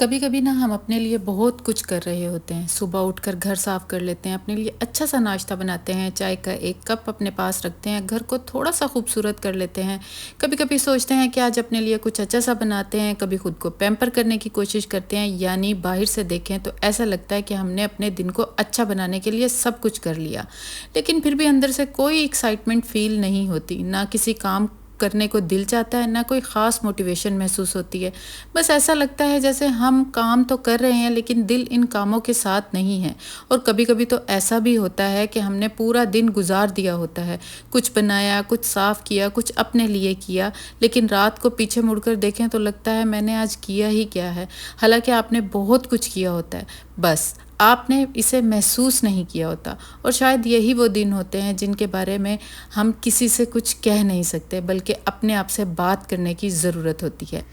कभी कभी ना हम अपने लिए बहुत कुछ कर रहे होते हैं। सुबह उठकर घर साफ कर लेते हैं, अपने लिए अच्छा सा नाश्ता बनाते हैं, चाय का एक कप अपने पास रखते हैं, घर को थोड़ा सा खूबसूरत कर लेते हैं। कभी कभी सोचते हैं कि आज अपने लिए कुछ अच्छा सा बनाते हैं, कभी खुद को पैम्पर करने की कोशिश करते हैं। यानी बाहर से देखें तो ऐसा लगता है कि हमने अपने दिन को अच्छा बनाने के लिए सब कुछ कर लिया, लेकिन फिर भी अंदर से कोई एक्साइटमेंट फील नहीं होती, ना किसी काम करने को दिल चाहता है, ना कोई ख़ास मोटिवेशन महसूस होती है। बस ऐसा लगता है जैसे हम काम तो कर रहे हैं लेकिन दिल इन कामों के साथ नहीं है। और कभी-कभी तो ऐसा भी होता है कि हमने पूरा दिन गुजार दिया होता है, कुछ बनाया, कुछ साफ़ किया, कुछ अपने लिए किया, लेकिन रात को पीछे मुड़कर देखें तो लगता है मैंने आज किया ही क्या है? हालाँकि आपने बहुत कुछ किया होता है, बस आपने इसे महसूस नहीं किया होता। और शायद यही वो दिन होते हैं जिनके बारे में हम किसी से कुछ कह नहीं सकते, बल्कि अपने आप से बात करने की ज़रूरत होती है।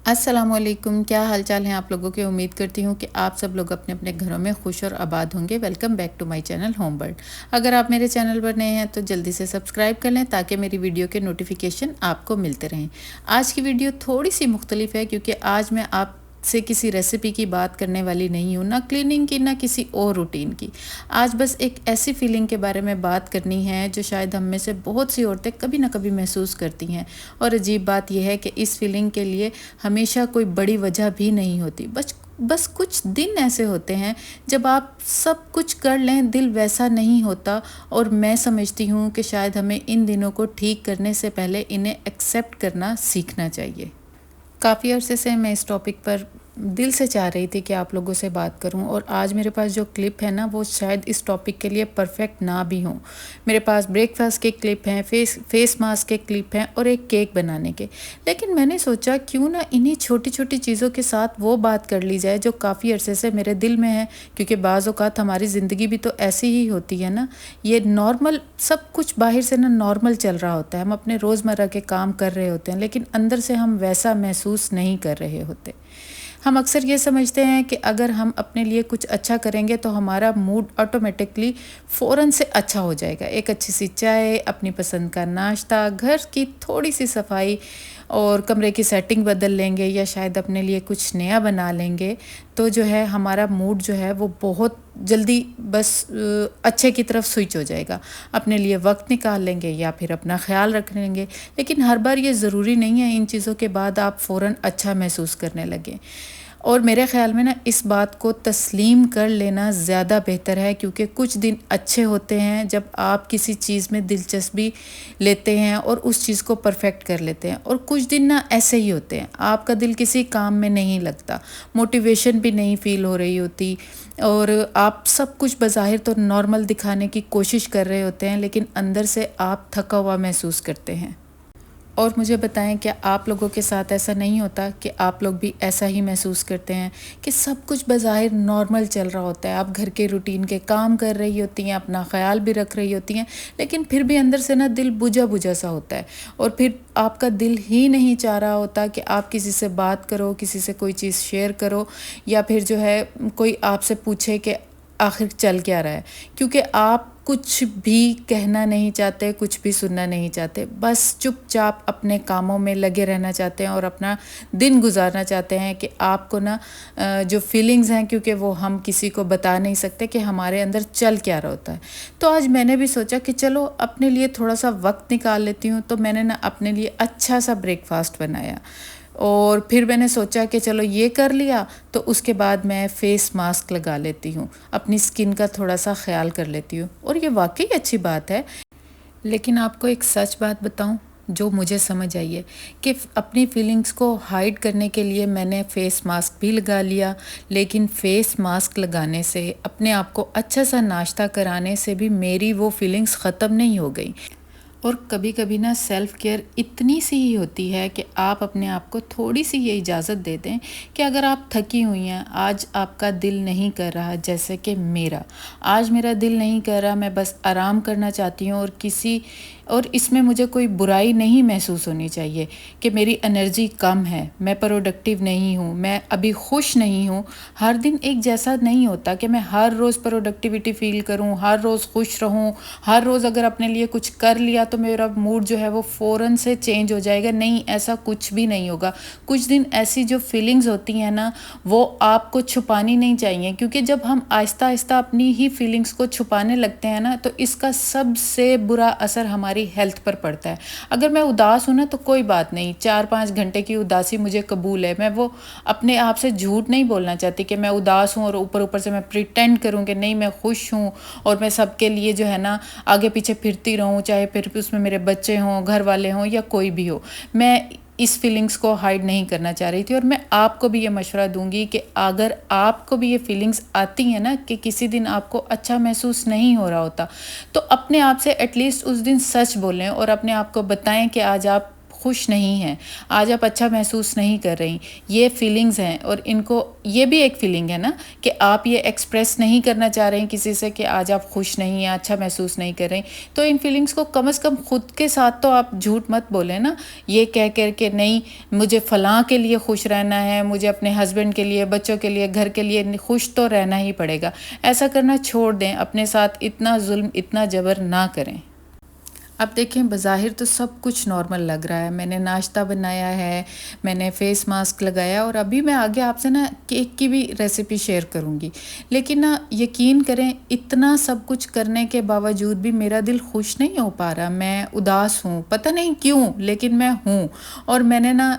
अस्सलामुअलैकुम, क्या हालचाल हैं आप लोगों के। उम्मीद करती हूँ कि आप सब लोग अपने अपने घरों में खुश और आबाद होंगे। Welcome back to my channel home bird. अगर आप मेरे चैनल पर नए हैं तो जल्दी से सब्सक्राइब कर लें ताकि मेरी वीडियो के नोटिफिकेशन आपको मिलते रहें। आज की वीडियो थोड़ी सी मुख्तलिफ है क्योंकि आज मैं आप से किसी रेसिपी की बात करने वाली नहीं हूँ, ना क्लीनिंग की, ना किसी और रूटीन की। आज बस एक ऐसी फीलिंग के बारे में बात करनी है जो शायद हम में से बहुत सी औरतें कभी ना कभी महसूस करती हैं। और अजीब बात यह है कि इस फीलिंग के लिए हमेशा कोई बड़ी वजह भी नहीं होती। बस कुछ दिन ऐसे होते हैं जब आप सब कुछ कर लें, दिल वैसा नहीं होता। और मैं समझती हूँ कि शायद हमें इन दिनों को ठीक करने से पहले इन्हें एक्सेप्ट करना सीखना चाहिए। काफ़ी अरसे से मैं इस टॉपिक पर दिल से चाह रही थी कि आप लोगों से बात करूं, और आज मेरे पास जो क्लिप है ना वो शायद इस टॉपिक के लिए परफेक्ट ना भी हो। मेरे पास ब्रेकफास्ट के क्लिप हैं, फेस मास्क के क्लिप हैं और एक केक बनाने के। लेकिन मैंने सोचा क्यों ना इन्हीं छोटी छोटी चीज़ों के साथ वो बात कर ली जाए जो काफ़ी अरसे से मेरे दिल में है, क्योंकि बाज़ औक़ात हमारी ज़िंदगी भी तो ऐसी ही होती है ना। ये नॉर्मल सब कुछ बाहर से ना नॉर्मल चल रहा होता है, हम अपने रोज़मर्रा के काम कर रहे होते हैं, लेकिन अंदर से हम वैसा महसूस नहीं कर रहे होते। हम अक्सर ये समझते हैं कि अगर हम अपने लिए कुछ अच्छा करेंगे तो हमारा मूड ऑटोमेटिकली फ़ौरन से अच्छा हो जाएगा। एक अच्छी सी चाय, अपनी पसंद का नाश्ता, घर की थोड़ी सी सफाई और कमरे की सेटिंग बदल लेंगे, या शायद अपने लिए कुछ नया बना लेंगे, तो जो है हमारा मूड जो है वो बहुत जल्दी बस अच्छे की तरफ स्विच हो जाएगा। अपने लिए वक्त निकाल लेंगे या फिर अपना ख्याल रख लेंगे। लेकिन हर बार ये ज़रूरी नहीं है इन चीज़ों के बाद आप फ़ौरन अच्छा महसूस करने लगें। और मेरे ख़्याल में ना इस बात को तस्लीम कर लेना ज़्यादा बेहतर है, क्योंकि कुछ दिन अच्छे होते हैं जब आप किसी चीज़ में दिलचस्पी लेते हैं और उस चीज़ को परफेक्ट कर लेते हैं, और कुछ दिन ना ऐसे ही होते हैं आपका दिल किसी काम में नहीं लगता, मोटिवेशन भी नहीं फील हो रही होती, और आप सब कुछ बज़ाहिर तो नॉर्मल दिखाने की कोशिश कर रहे होते हैं, लेकिन अंदर से आप थका हुआ महसूस करते हैं। और मुझे बताएं, क्या आप लोगों के साथ ऐसा नहीं होता कि आप लोग भी ऐसा ही महसूस करते हैं कि सब कुछ बज़ाहिर नॉर्मल चल रहा होता है, आप घर के रूटीन के काम कर रही होती हैं, अपना ख्याल भी रख रही होती हैं, लेकिन फिर भी अंदर से ना दिल बुझा बुझा सा होता है, और फिर आपका दिल ही नहीं चाह रहा होता कि आप किसी से बात करो, किसी से कोई चीज़ शेयर करो, या फिर जो है कोई आपसे पूछे कि आखिर चल क्या रहा है, क्योंकि आप कुछ भी कहना नहीं चाहते, कुछ भी सुनना नहीं चाहते, बस चुपचाप अपने कामों में लगे रहना चाहते हैं और अपना दिन गुजारना चाहते हैं कि आपको ना जो फीलिंग्स हैं, क्योंकि वो हम किसी को बता नहीं सकते कि हमारे अंदर चल क्या रहा होता है। तो आज मैंने भी सोचा कि चलो अपने लिए थोड़ा सा वक्त निकाल लेती हूँ, तो मैंने ना अपने लिए अच्छा सा ब्रेकफास्ट बनाया, और फिर मैंने सोचा कि चलो ये कर लिया तो उसके बाद मैं फ़ेस मास्क लगा लेती हूँ, अपनी स्किन का थोड़ा सा ख्याल कर लेती हूँ, और ये वाकई अच्छी बात है। लेकिन आपको एक सच बात बताऊँ जो मुझे समझ आई है, कि अपनी फीलिंग्स को हाइड करने के लिए मैंने फ़ेस मास्क भी लगा लिया, लेकिन फ़ेस मास्क लगाने से, अपने आप को अच्छा सा नाश्ता कराने से भी मेरी वो फीलिंग्स ख़त्म नहीं हो गई। और कभी कभी ना सेल्फ़ केयर इतनी सी ही होती है कि आप अपने आप को थोड़ी सी ये इजाज़त दे दें कि अगर आप थकी हुई हैं, आज आपका दिल नहीं कर रहा, जैसे कि मेरा आज मेरा दिल नहीं कर रहा, मैं बस आराम करना चाहती हूँ, और किसी और इसमें मुझे कोई बुराई नहीं महसूस होनी चाहिए कि मेरी एनर्जी कम है, मैं प्रोडक्टिव नहीं हूँ, मैं अभी खुश नहीं हूँ। हर दिन एक जैसा नहीं होता कि मैं हर रोज़ प्रोडक्टिविटी फ़ील करूँ, हर रोज़ खुश रहूँ, हर रोज़ अगर अपने लिए कुछ कर लिया तो मेरा मूड जो है वो फ़ौरन से चेंज हो जाएगा। नहीं, ऐसा कुछ भी नहीं होगा। कुछ दिन ऐसी जो फीलिंग्स होती हैं ना, वो आपको छुपानी नहीं चाहिए, क्योंकि जब हम आहिस्ता आहिस्ता अपनी ही फीलिंग्स को छुपाने लगते हैं ना, तो इसका सबसे बुरा असर हमारी हेल्थ पर पड़ता है। अगर मैं उदास हूँ ना तो कोई बात नहीं, 4-5 घंटे की उदासी मुझे कबूल है। मैं वो अपने आप से झूठ नहीं बोलना चाहती कि मैं उदास हूँ और ऊपर ऊपर से मैं प्रिटेंड करूँ कि नहीं मैं खुश हूँ और मैं सबके लिए जो है ना आगे पीछे फिरती रहूँ, चाहे फिर उसमें मेरे बच्चे हों, घर वाले हों या कोई भी हो। मैं इस फीलिंग्स को हाइड नहीं करना चाह रही थी, और मैं आपको भी ये मशवरा दूंगी कि अगर आपको भी ये फीलिंग्स आती हैं ना कि किसी दिन आपको अच्छा महसूस नहीं हो रहा होता, तो अपने आप से एटलीस्ट उस दिन सच बोलें और अपने आप को बताएं कि आज आप खुश नहीं हैं, आज आप अच्छा महसूस नहीं कर रही। ये फीलिंग्स हैं, और इनको, ये भी एक फीलिंग है ना कि आप ये एक्सप्रेस नहीं करना चाह रहे हैं किसी से कि आज आप खुश नहीं हैं, अच्छा महसूस नहीं कर रही। तो इन फीलिंग्स को कम से कम खुद के साथ तो आप झूठ मत बोलें ना, ये कह कर के नहीं मुझे फ़लाँ के लिए खुश रहना है, मुझे अपने हस्बैंड के लिए, बच्चों के लिए, घर के लिए खुश तो रहना ही पड़ेगा। ऐसा करना छोड़ दें, अपने साथ इतना जुल्म, इतना जबर ना करें। अब देखें, बज़ाहिर तो सब कुछ नॉर्मल लग रहा है। मैंने नाश्ता बनाया है, मैंने फ़ेस मास्क लगाया, और अभी मैं आगे आपसे ना केक की भी रेसिपी शेयर करूँगी। लेकिन ना यकीन करें, इतना सब कुछ करने के बावजूद भी मेरा दिल खुश नहीं हो पा रहा। मैं उदास हूँ, पता नहीं क्यों, लेकिन मैं हूँ। और मैंने ना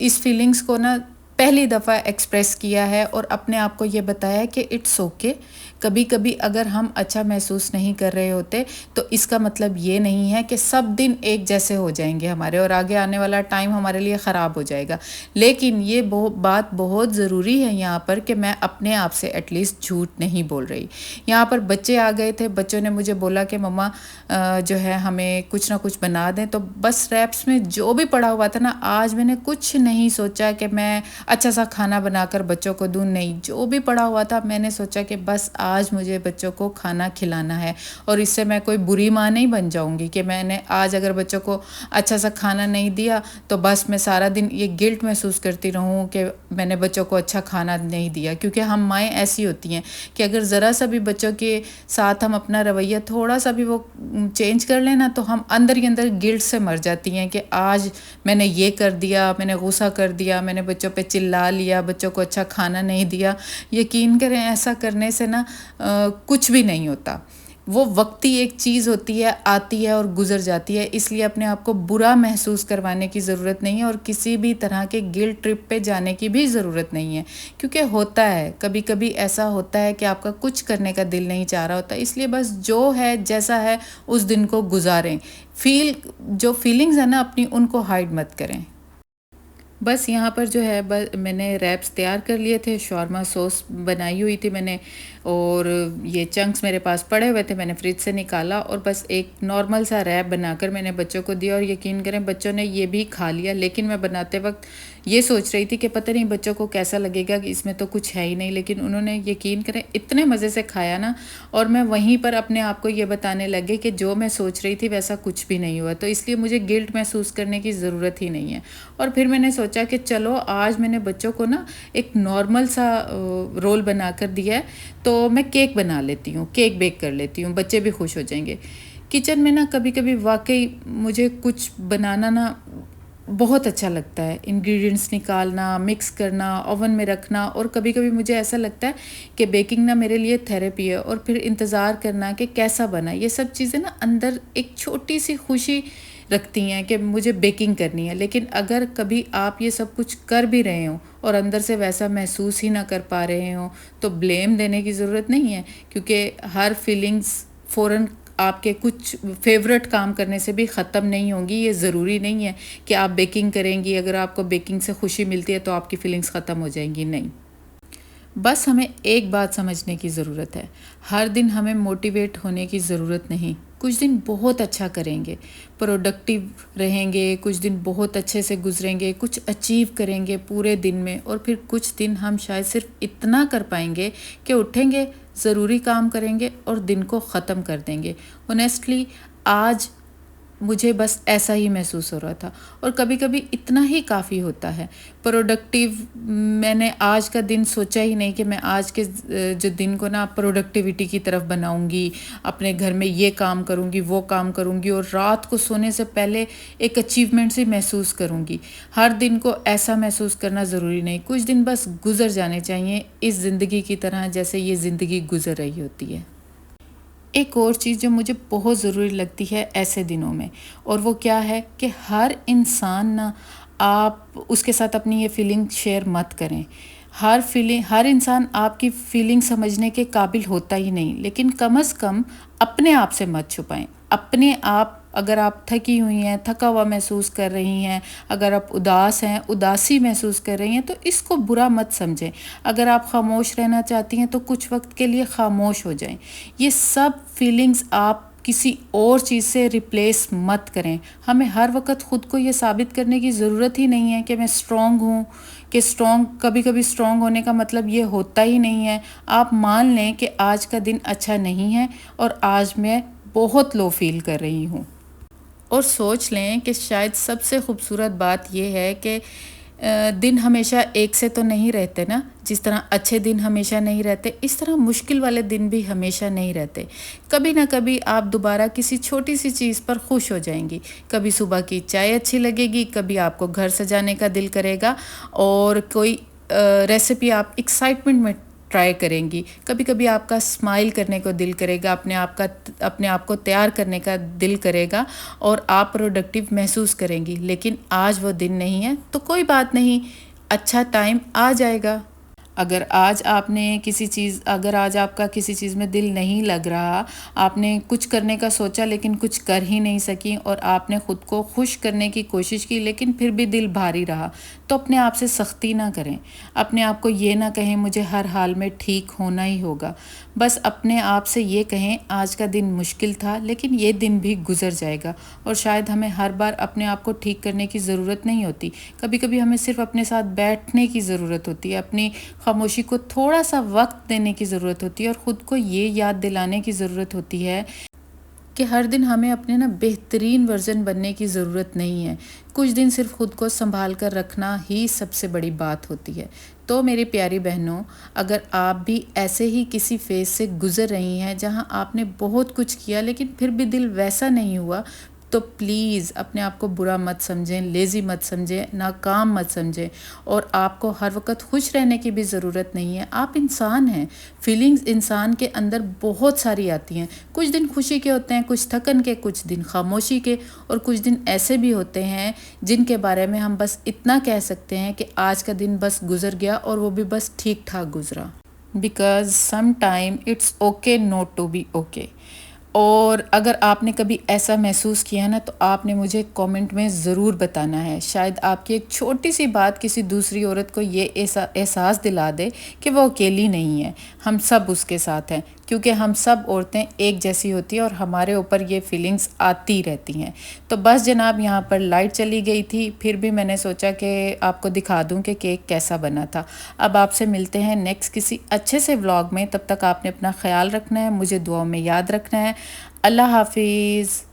इस फीलिंग्स को ना पहली दफ़ा एक्सप्रेस किया है और अपने आप को ये बताया है कि इट्स ओके। कभी कभी अगर हम अच्छा महसूस नहीं कर रहे होते तो इसका मतलब ये नहीं है कि सब दिन एक जैसे हो जाएंगे हमारे, और आगे आने वाला टाइम हमारे लिए ख़राब हो जाएगा। लेकिन ये बात बहुत ज़रूरी है यहाँ पर कि मैं अपने आप से एटलीस्ट झूठ नहीं बोल रही। यहाँ पर बच्चे आ गए थे, बच्चों ने मुझे बोला कि मम्मा जो है हमें कुछ ना कुछ बना दें। तो बस रैप्स में जो भी पड़ा हुआ था ना, आज मैंने कुछ नहीं सोचा कि मैं अच्छा सा खाना बनाकर बच्चों को दूँ। नहीं, जो भी पड़ा हुआ था मैंने सोचा कि बस आज मुझे बच्चों को खाना खिलाना है, और इससे मैं कोई बुरी माँ नहीं बन जाऊंगी कि मैंने आज अगर बच्चों को अच्छा सा खाना नहीं दिया तो बस मैं सारा दिन ये गिल्ट महसूस करती रहूँ कि मैंने बच्चों को अच्छा खाना नहीं दिया। क्योंकि हम माएँ ऐसी होती हैं कि अगर ज़रा सा भी बच्चों के साथ हम अपना रवैया थोड़ा सा भी वो चेंज कर लेना, तो हम अंदर ही अंदर गिल्ट से मर जाती हैं कि आज मैंने ये कर दिया, मैंने गुस्सा कर दिया, मैंने बच्चों पे चिल्ला लिया, बच्चों को अच्छा खाना नहीं दिया। यकीन करें, ऐसा करने से ना कुछ भी नहीं होता। वो वक्ती एक चीज़ होती है, आती है और गुजर जाती है। इसलिए अपने आप को बुरा महसूस करवाने की ज़रूरत नहीं है, और किसी भी तरह के गिल्ट ट्रिप पे जाने की भी ज़रूरत नहीं है। क्योंकि होता है, कभी कभी ऐसा होता है कि आपका कुछ करने का दिल नहीं चाह रहा होता। इसलिए बस जो है जैसा है उस दिन को गुजारें। जो फीलिंग्स है ना अपनी, उनको हाइड मत करें। बस यहाँ पर जो है मैंने रैप्स तैयार कर लिए थे, शॉर्मा सॉस बनाई हुई थी मैंने, और ये चंक्स मेरे पास पड़े हुए थे, मैंने फ्रिज से निकाला और बस एक नॉर्मल सा रैप बनाकर मैंने बच्चों को दिया। और यकीन करें बच्चों ने ये भी खा लिया। लेकिन मैं बनाते वक्त ये सोच रही थी कि पता नहीं बच्चों को कैसा लगेगा, कि इसमें तो कुछ है ही नहीं। लेकिन उन्होंने यकीन करें इतने मज़े से खाया ना, और मैं वहीं पर अपने आप को ये बताने लगे कि जो मैं सोच रही थी वैसा कुछ भी नहीं हुआ। तो इसलिए मुझे गिल्ट महसूस करने की ज़रूरत ही नहीं है। और फिर मैंने सोचा कि चलो आज मैंने बच्चों को ना एक नॉर्मल सा रोल बना कर दिया है, तो मैं केक बना लेती हूँ, केक बेक कर लेती हूँ, बच्चे भी खुश हो जाएंगे। किचन में ना कभी कभी वाकई मुझे कुछ बनाना ना बहुत अच्छा लगता है। इंग्रेडिएंट्स निकालना, मिक्स करना, ओवन में रखना, और कभी कभी मुझे ऐसा लगता है कि बेकिंग ना मेरे लिए थेरेपी है। और फिर इंतज़ार करना कि कैसा बना, ये सब चीज़ें ना अंदर एक छोटी सी खुशी रखती हैं कि मुझे बेकिंग करनी है। लेकिन अगर कभी आप ये सब कुछ कर भी रहे हो और अंदर से वैसा महसूस ही ना कर पा रहे हो, तो ब्लेम देने की ज़रूरत नहीं है। क्योंकि हर फीलिंग्स फ़ौरन आपके कुछ फेवरेट काम करने से भी ख़त्म नहीं होंगी। ये ज़रूरी नहीं है कि आप बेकिंग करेंगी, अगर आपको बेकिंग से खुशी मिलती है तो आपकी फीलिंग्स ख़त्म हो जाएंगी, नहीं। बस हमें एक बात समझने की ज़रूरत है, हर दिन हमें मोटिवेट होने की ज़रूरत नहीं। कुछ दिन बहुत अच्छा करेंगे, प्रोडक्टिव रहेंगे, कुछ दिन बहुत अच्छे से गुजरेंगे, कुछ अचीव करेंगे पूरे दिन में, और फिर कुछ दिन हम शायद सिर्फ इतना कर पाएंगे कि उठेंगे, ज़रूरी काम करेंगे और दिन को ख़त्म कर देंगे। ऑनेस्टली आज मुझे बस ऐसा ही महसूस हो रहा था और कभी-कभी इतना ही काफ़ी होता है। प्रोडक्टिव मैंने आज का दिन सोचा ही नहीं कि मैं आज के जो दिन को ना प्रोडक्टिविटी की तरफ बनाऊँगी, अपने घर में ये काम करूँगी, वो काम करूँगी और रात को सोने से पहले एक अचीवमेंट सी महसूस करूँगी। हर दिन को ऐसा महसूस करना ज़रूरी नहीं, कुछ दिन बस गुज़र जाने चाहिए इस ज़िंदगी की तरह जैसे ये ज़िंदगी गुज़र रही होती है। एक और चीज़ जो मुझे बहुत ज़रूरी लगती है ऐसे दिनों में, और वो क्या है कि हर इंसान ना, आप उसके साथ अपनी ये फीलिंग शेयर मत करें। हर इंसान आपकी फीलिंग समझने के काबिल होता ही नहीं, लेकिन कम से कम अपने आप से मत छुपाएं। अपने आप, अगर आप थकी हुई हैं, थका हुआ महसूस कर रही हैं, अगर आप उदास हैं, उदासी महसूस कर रही हैं, तो इसको बुरा मत समझें। अगर आप खामोश रहना चाहती हैं तो कुछ वक्त के लिए खामोश हो जाएं। ये सब फीलिंग्स आप किसी और चीज़ से रिप्लेस मत करें। हमें हर वक्त ख़ुद को ये साबित करने की ज़रूरत ही नहीं है कि मैं स्ट्रॉन्ग हूँ, कि कभी कभी स्ट्रॉन्ग होने का मतलब ये होता ही नहीं है। आप मान लें कि आज का दिन अच्छा नहीं है और आज मैं बहुत लो फील कर रही हूँ, और सोच लें कि शायद सबसे खूबसूरत बात यह है कि दिन हमेशा एक से तो नहीं रहते ना। जिस तरह अच्छे दिन हमेशा नहीं रहते, इस तरह मुश्किल वाले दिन भी हमेशा नहीं रहते। कभी ना कभी आप दोबारा किसी छोटी सी चीज़ पर खुश हो जाएंगी। कभी सुबह की चाय अच्छी लगेगी, कभी आपको घर सजाने का दिल करेगा और कोई रेसिपी आप एक्साइटमेंट में ट्राई करेंगी। कभी कभी आपका स्माइल करने को दिल करेगा, अपने आप को तैयार करने का दिल करेगा और आप प्रोडक्टिव महसूस करेंगी। लेकिन आज वो दिन नहीं है तो कोई बात नहीं, अच्छा टाइम आ जाएगा। अगर आज आपका किसी चीज़ में दिल नहीं लग रहा, आपने कुछ करने का सोचा लेकिन कुछ कर ही नहीं सकी, और आपने ख़ुद को खुश करने की कोशिश की लेकिन फिर भी दिल भारी रहा, तो अपने आप से सख्ती ना करें। अपने आप को ये ना कहें मुझे हर हाल में ठीक होना ही होगा। बस अपने आप से ये कहें आज का दिन मुश्किल था लेकिन ये दिन भी गुजर जाएगा। और शायद हमें हर बार अपने आप को ठीक करने की ज़रूरत नहीं होती। कभी कभी हमें सिर्फ अपने साथ बैठने की ज़रूरत होती है, अपनी खामोशी को थोड़ा सा वक्त देने की ज़रूरत होती है और ख़ुद को ये याद दिलाने की ज़रूरत होती है कि हर दिन हमें अपने ना बेहतरीन वर्जन बनने की ज़रूरत नहीं है। कुछ दिन सिर्फ खुद को संभाल कर रखना ही सबसे बड़ी बात होती है। तो मेरी प्यारी बहनों, अगर आप भी ऐसे ही किसी फेज़ से गुज़र रही हैं जहां आपने बहुत कुछ किया लेकिन फिर भी दिल वैसा नहीं हुआ, तो प्लीज़ अपने आप को बुरा मत समझें, लेज़ी मत समझें, नाकाम मत समझें। और आपको हर वक्त खुश रहने की भी ज़रूरत नहीं है। आप इंसान हैं, फीलिंग्स इंसान के अंदर बहुत सारी आती हैं। कुछ दिन खुशी के होते हैं, कुछ थकन के, कुछ दिन खामोशी के, और कुछ दिन ऐसे भी होते हैं जिनके बारे में हम बस इतना कह सकते हैं कि आज का दिन बस गुजर गया और वो भी बस ठीक ठाक गुजरा। Because some time it's okay not to be okay. और अगर आपने कभी ऐसा महसूस किया है ना, तो आपने मुझे कमेंट में ज़रूर बताना है। शायद आपकी एक छोटी सी बात किसी दूसरी औरत को ये एहसास दिला दे कि वो अकेली नहीं है, हम सब उसके साथ हैं। क्योंकि हम सब औरतें एक जैसी होती हैं और हमारे ऊपर ये फीलिंग्स आती रहती हैं। तो बस जनाब, यहाँ पर लाइट चली गई थी, फिर भी मैंने सोचा कि आपको दिखा दूँ कि केक कैसा बना था। अब आपसे मिलते हैं नेक्स्ट किसी अच्छे से व्लॉग में। तब तक आपने अपना ख्याल रखना है, मुझे दुआओं में याद रखना है। अल्लाह हाफिज़।